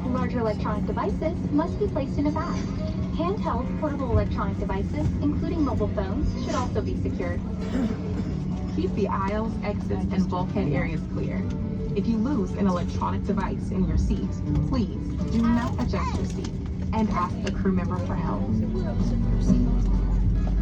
Larger electronic devices must be placed in a bag. Handheld portable electronic devices, including mobile phones, should also be secured. Keep the aisles, exits, and bulkhead areas clear. If you lose an electronic device in your seat, please do not adjust your seat and ask a crew member for help.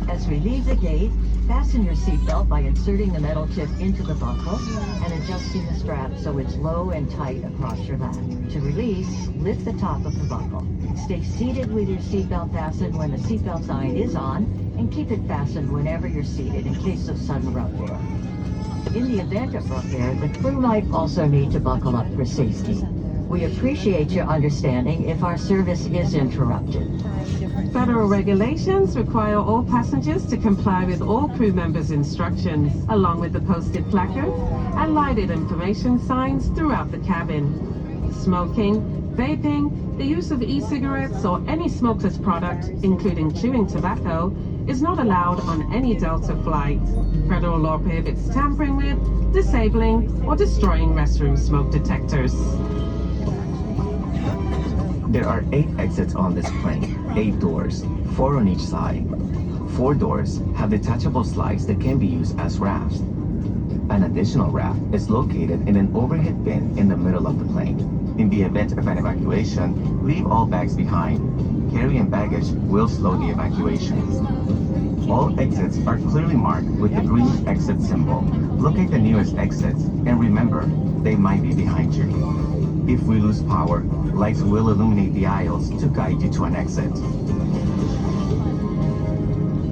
As we leave the gate, fasten your seatbelt by inserting the metal tip into the buckle and adjusting the strap so it's low and tight across your lap. To release, lift the top of the buckle. Stay seated with your seatbelt fastened when the seatbelt sign is on, and keep it fastened whenever you're seated in case of sudden rough air. In the event of rough air, the crew might also need to buckle up for safety. We appreciate your understanding if our service is interrupted. Federal regulations require all passengers to comply with all crew members' instructions, along with the posted placards and lighted information signs throughout the cabin. Smoking, vaping, the use of e-cigarettes or any smokeless product, including chewing tobacco, is not allowed on any Delta flight. Federal law prohibits tampering with, disabling, or destroying restroom smoke detectors. There are 8 exits on this plane, 8 doors, 4 on each side. 4 doors have detachable slides that can be used as rafts. An additional raft is located in an overhead bin in the middle of the plane. In the event of an evacuation, leave all bags behind. Carry-in baggage will slow the evacuation. All exits are clearly marked with the green exit symbol. Locate the nearest exits and remember, they might be behind you. If we lose power, lights will illuminate the aisles to guide you to an exit.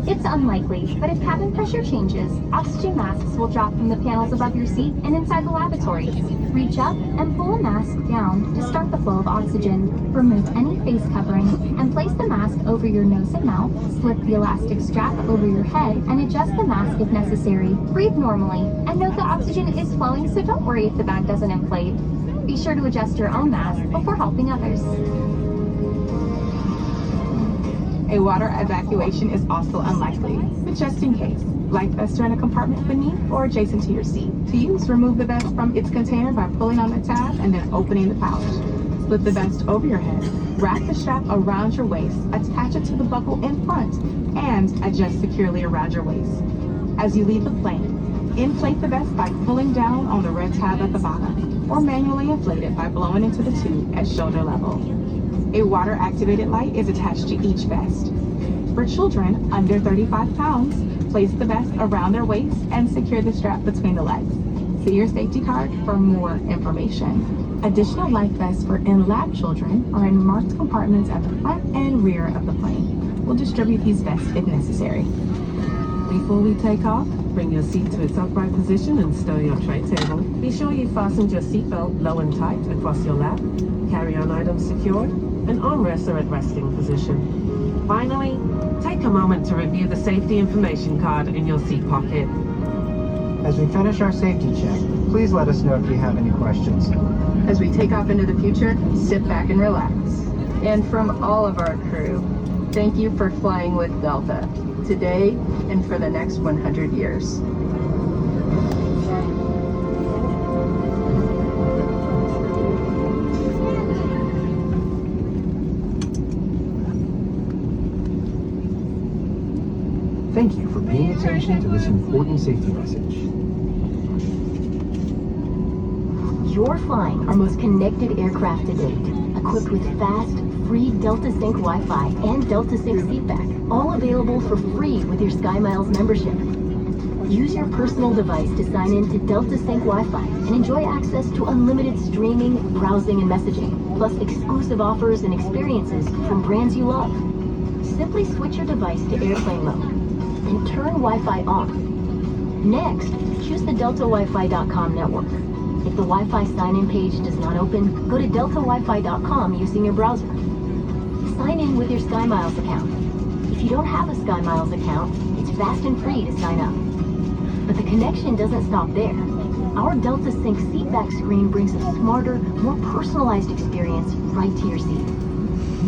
It's unlikely, but if cabin pressure changes, oxygen masks will drop from the panels above your seat and inside the lavatory. Reach up and pull a mask down to start the flow of oxygen. Remove any face covering and place the mask over your nose and mouth. Slip the elastic strap over your head and adjust the mask if necessary. Breathe normally and note that oxygen is flowing, so don't worry if the bag doesn't inflate. Be sure to adjust your own mask before helping others. A water evacuation is also unlikely, but just in case, life vests are in a compartment beneath or adjacent to your seat. To use, remove the vest from its container by pulling on the tab and then opening the pouch. Slip the vest over your head, wrap the strap around your waist, attach it to the buckle in front, and adjust securely around your waist. As you leave the plane, inflate the vest by pulling down on the red tab at the bottom, or manually inflate it by blowing into the tube at shoulder level. A water-activated light is attached to each vest. For children under 35 pounds, place the vest around their waist and secure the strap between the legs. See your safety card for more information. Additional life vests for in-lab children are in marked compartments at the front and rear of the plane. We'll distribute these vests if necessary. Before we take off, bring your seat to its upright position and stow your tray table. Be sure you fastened your seatbelt low and tight across your lap, carry-on items secured, and armrests are at resting position. Finally, take a moment to review the safety information card in your seat pocket. As we finish our safety check, please let us know if you have any questions. As we take off into the future, sit back and relax. And from all of our crew, thank you for flying with Delta, today and for the next 100 years. Thank you for paying attention to this important safety message. You're flying our most connected aircraft to date, equipped with fast, free Delta Sync Wi-Fi and Delta Sync seatback, all available for free with your SkyMiles membership. Use your personal device to sign in to Delta Sync Wi-Fi and enjoy access to unlimited streaming, browsing, and messaging, plus exclusive offers and experiences from brands you love. Simply switch your device to airplane mode and turn Wi-Fi on. Next, choose the DeltaWiFi.com network. If the Wi-Fi sign-in page does not open, go to DeltaWiFi.com using your browser. Sign in with your SkyMiles account. If you don't have a SkyMiles account, it's fast and free to sign up. But the connection doesn't stop there. Our Delta Sync seatback screen brings a smarter, more personalized experience right to your seat.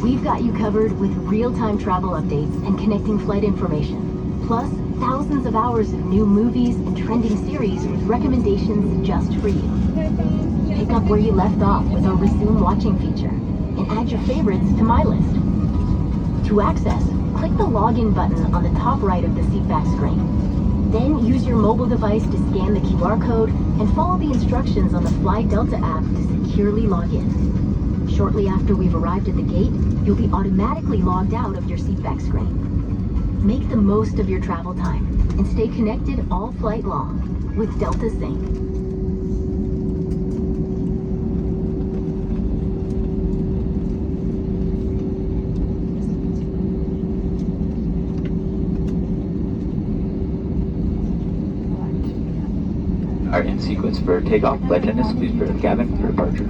We've got you covered with real-time travel updates and connecting flight information. Plus, thousands of hours of new movies and trending series with recommendations just for you. Pick up where you left off with our Resume Watching feature and add your favorites to My List. To access, click the Login button on the top right of the seatback screen. Then use your mobile device to scan the QR code and follow the instructions on the Fly Delta app to securely log in. Shortly after we've arrived at the gate, you'll be automatically logged out of your seatback screen. Make the most of your travel time and stay connected all flight long with Delta Sync. Are in sequence for takeoff. Flight attendants, please prepare the cabin for departure.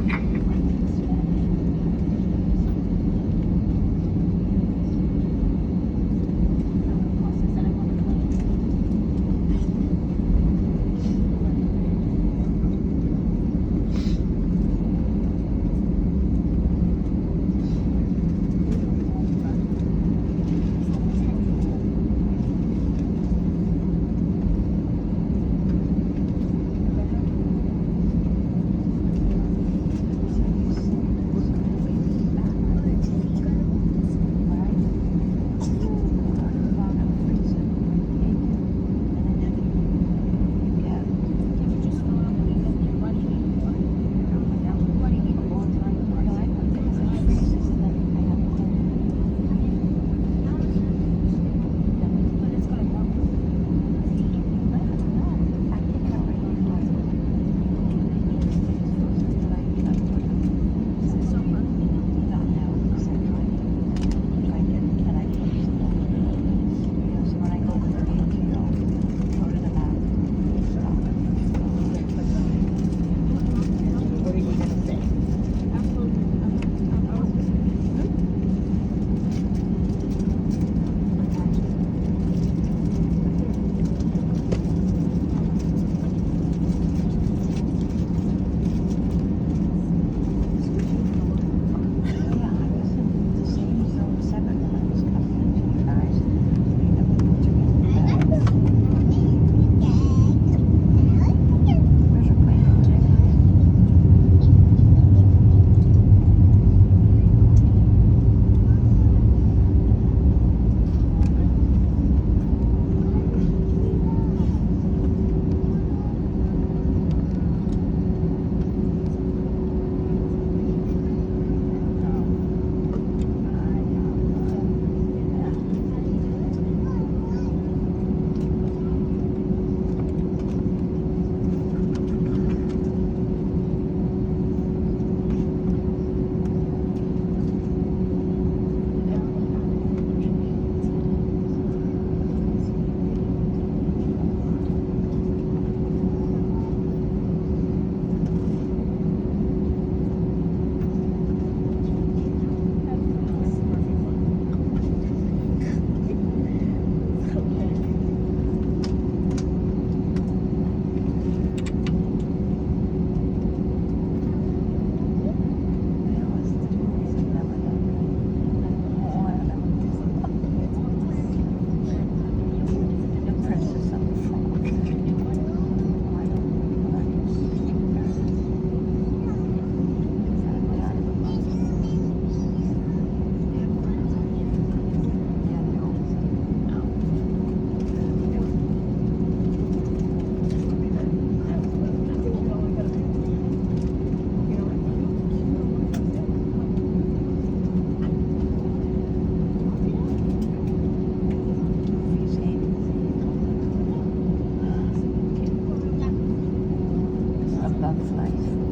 That's nice.